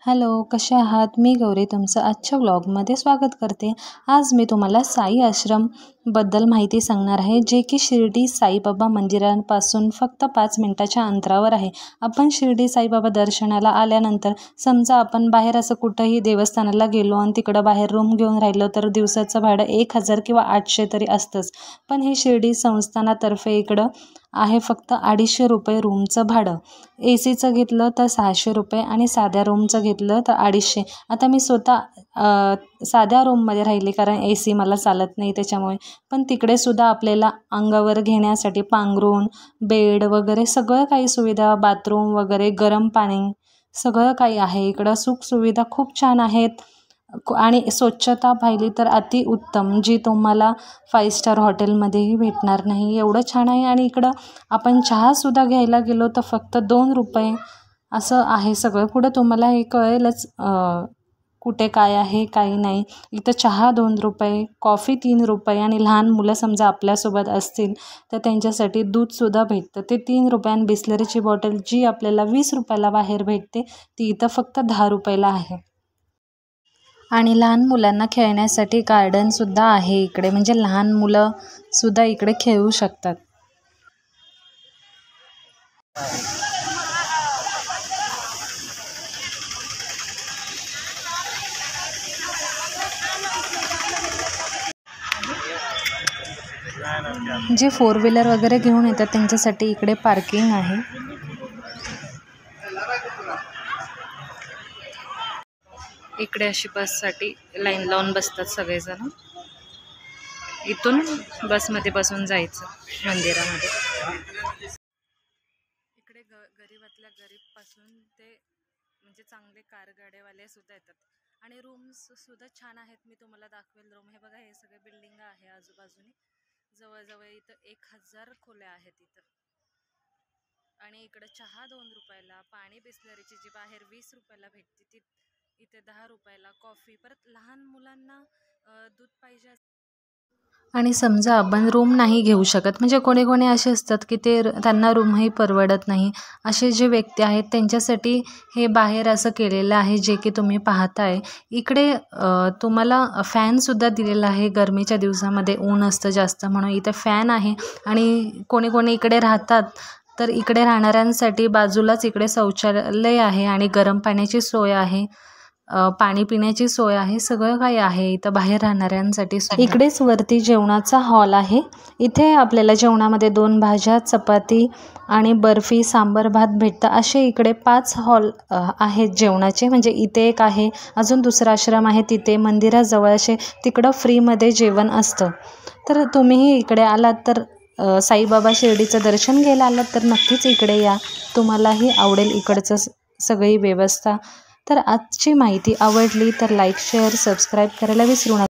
Hello, कसे आहात? मी गौरी तुमचं आजच्या व्लॉगमध्ये स्वागत करते. आज मी तुम्हाला साई आश्रमबद्दल माहिती सांगणार आहे, जे की शिर्डी साईबाबा मंदिरापासून फक्त 5 मिनिटाच्या अंतरावर आहे. आपण शिर्डी साईबाबा दर्शनाला आल्यानंतर समजा आपण बाहेर असं कुठंही देवस्थानाला गेलो आणि तिकडं बाहेर रूम घेऊन राहिलो तर दिवसाचं भाडं 1000 किंवा 800 तरी असतंच. पण हे शिर्डी संस्थानातर्फे इकडं आहे फक्त 250 रुपये रूमचं भाडं. ACचं घेतलं तर 600 रुपये आणि साध्या रूमचं घेतलं तर 250. आता मी स्वतः साध्या रूममध्ये राहिली कारण AC मला चालत नाही त्याच्यामुळे. पण तिकडे सुद्धा आपल्याला अंगावर घेण्यासाठी पांघरूण, बेड वगैरे सगळं काही सुविधा, बाथरूम वगैरे, गरम पाणी सगळं काही आहे. इकडं सुखसुविधा खूप छान आहेत आणि स्वच्छता पाहिली तर अतिउत्तम, जी तुम्हाला 5 स्टार हॉटेलमध्येही भेटणार नाही, एवढं छान आहे. आणि इकडं आपण चहासुद्धा घ्यायला गेलो तर फक्त 2 रुपये असं आहे सगळं. पुढं तुम्हाला हे कळेलच कुठे काय आहे काही नाही. इथं चहा 2 रुपये, कॉफी 3 रुपये आणि लहान मुलं समजा आपल्यासोबत असतील तर त्यांच्यासाठी दूधसुद्धा भेटतं. ते 3 रुपये आणि बिस्लरीची बॉटल जी आपल्याला 20 रुपयाला बाहेर भेटते ती इथं फक्त 10 रुपयाला आहे. आणि लहान मुलांना खेळण्यासाठी गार्डनसुद्धा आहे इकडे, म्हणजे लहान मुलंसुद्धा इकडे खेळू शकतात. जे 4 व्हीलर वगैरे घेऊन येतात त्यांच्यासाठी इकडे पार्किंग आहे. इकडे अशी बससाठी लाईन लावून बसतात सगळेजण. इथून बसमध्ये बसून जायचं मंदिरामध्ये. इकडे गरीबातल्या गरीबपासून ते म्हणजे चांगले कारगाड्यावाले सुद्धा येतात. आणि रूम्स सुद्धा छान आहेत. मी तुम्हाला दाखवेल रूम. हे बघा, हे सगळे बिल्डिंग आहे आजूबाजूने. जवळजवळ इथं 1000 खोल्या आहेत इथं. आणि इकडं चहा 2 रुपयाला, पाणी बिस्लरीची जी बाहेर 20 रुपयाला भेटते ती इथे 10 रुपयाला, कॉफी. परत लहान मुलांना दूध पाहिजे आणि समजा आपण रूम नाही घेऊ शकत, म्हणजे कोणी कोणी असे असतात की त्यांना रूमही परवडत नाही, असे जे व्यक्ती आहेत त्यांच्यासाठी हे बाहेर असं केलेलं आहे, जे की तुम्ही पाहताय. इकडे तुम्हाला फॅनसुद्धा दिलेला आहे. गरमीच्या दिवसामध्ये ऊन असतं जास्त म्हणून इथं फॅन आहे. आणि कोणी कोणी इकडे राहतात तर इकडे राहणाऱ्यांसाठी बाजूलाच इकडे शौचालय आहे आणि गरम पाण्याची सोय आहे, पाणी पिण्याची सोय आहे, सगळं काही आहे इथं बाहेर राहणाऱ्यांसाठी. इकडेच वरती जेवणाचा हॉल आहे. इथे आपल्याला जेवणामध्ये 2 भाज्या, चपाती आणि बर्फी, सांबर, भात भेटतं. असे इकडे 5 हॉल आहेत जेवणाचे. म्हणजे इथे एक आहे, अजून दुसरा आश्रम आहे तिथे मंदिराजवळ. असे तिकडं फ्रीमध्ये जेवण असतं. तर तुम्हीही इकडे आलात तर साईबाबा शिर्डीचं दर्शन घ्यायला आलात तर नक्कीच इकडे या, तुम्हालाही आवडेल इकडचं सगळी व्यवस्था. तर आजची माहिती आवडली तर लाईक, शेअर, सबस्क्राईब करायला विसरू नका.